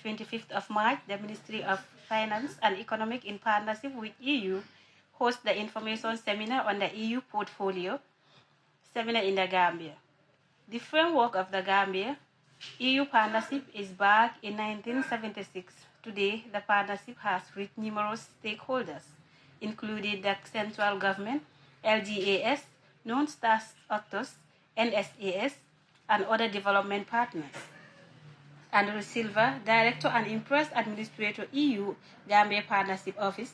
25th of March, the Ministry of Finance and Economic, in partnership with EU, hosts the information seminar on the EU portfolio seminar in the Gambia. The framework of the Gambia EU partnership is back in 1976. Today, the partnership has reached numerous stakeholders, including the central government, LGAS, non-state actors, NSAS, and other development partners. Andrew Silva, Director and Impress Administrator EU Gambia Partnership Office,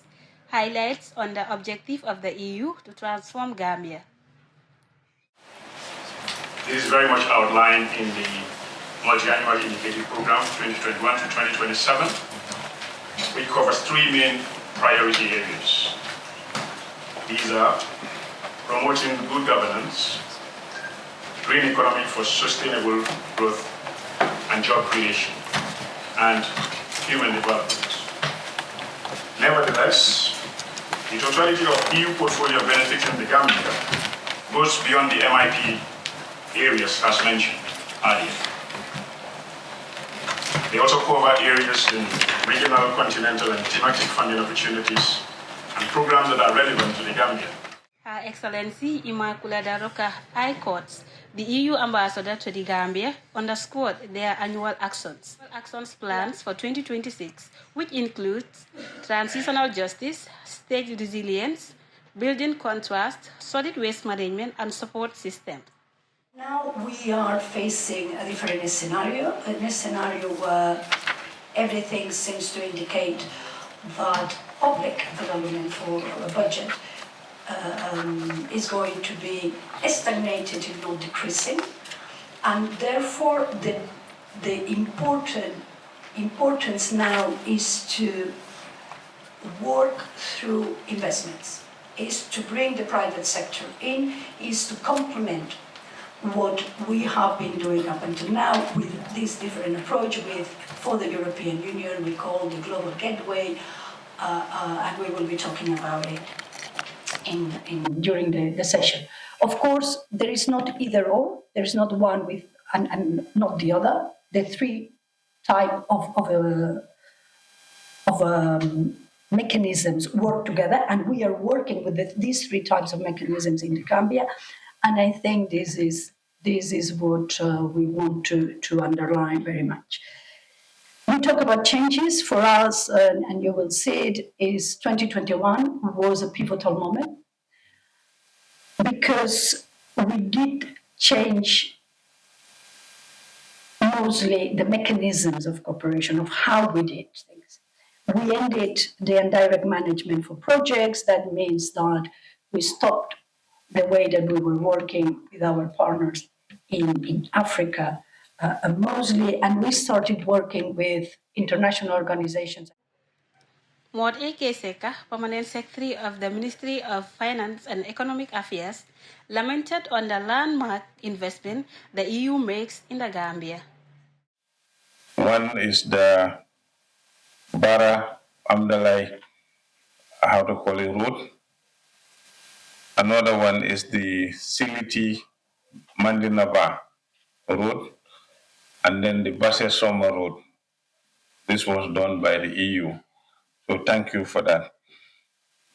highlights on the objective of the EU to transform Gambia. This is very much outlined in the Multi-Annual Indicative Program 2021 to 2027, which covers three main priority areas. These are promoting good governance, green economy for sustainable growth and job creation, and human development. Nevertheless, the totality of EU portfolio benefiting the Gambia goes beyond the MIP areas as mentioned earlier. They also cover areas in regional, continental, and thematic funding opportunities and programs that are relevant to the Gambia. Her Excellency Immaculada Roca High Court, the EU ambassador to the Gambia, underscored their annual actions plans for 2026, which includes transitional justice, state resilience, building contrast, solid waste management, and support systems. Now we are facing a different scenario, a scenario where everything seems to indicate that public development for a budget is going to be stagnated, if not decreasing, and therefore the importance now is to work through investments, is to bring the private sector in, is to complement what we have been doing up until now with this different approach for the European Union we call the Global Gateway, and we will be talking about it during the session. Of course, there is not either or, there is not one with and not the other. The three type of mechanisms work together, and we are working with these three types of mechanisms in the Gambia. And I think this is what we want to underline very much. We talk about changes for us, and you will see it, is 2021 was a pivotal moment because we did change mostly the mechanisms of cooperation, of how we did things. We ended the indirect management for projects. That means that we stopped the way that we were working with our partners in Africa mostly, and we started working with international organizations. Maud A.K. Seka, Permanent Secretary of the Ministry of Finance and Economic Affairs, lamented on the landmark investment the EU makes in the Gambia. One is the Bara Amdalai, how to call it, road. Another one is the Siliti Mandinaba road, and then the Basse Soma road. This was done by the EU. So thank you for that.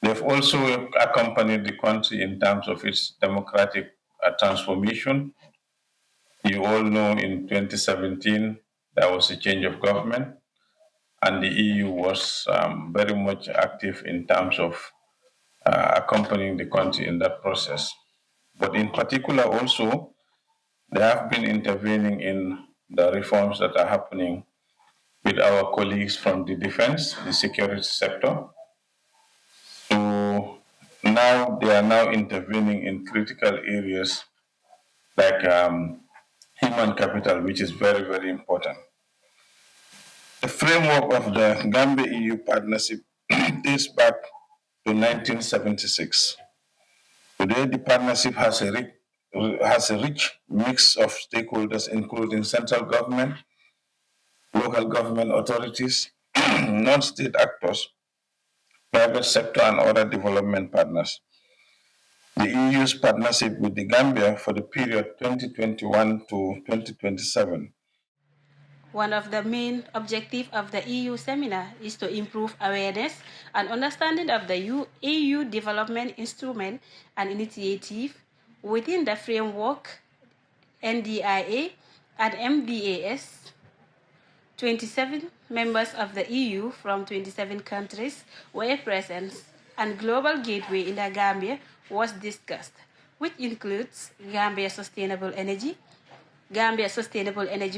They've also accompanied the country in terms of its democratic transformation. You all know in 2017, there was a change of government, and the EU was very much active in terms of accompanying the country in that process. But in particular also, they have been intervening in the reforms that are happening with our colleagues from the defense, the security sector. So now they are now intervening in critical areas like human capital, which is very, very important. The framework of the Gambia-EU partnership dates back to 1976. Today, the partnership has a rich mix of stakeholders, including central government, local government authorities, non-state actors, private sector, and other development partners. The EU's partnership with the Gambia for the period 2021 to 2027. One of the main objectives of the EU seminar is to improve awareness and understanding of the EU development instrument and initiative within the framework NDIA and MDAS. 27 members of the EU from 27 countries were present, and Global Gateway in the Gambia was discussed, which includes Gambia Sustainable Energy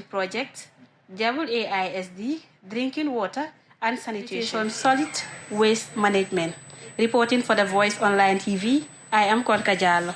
Project, WAISD, drinking water and sanitation, solid waste management. Reporting for the Voice Online TV, I am Konka Jallo.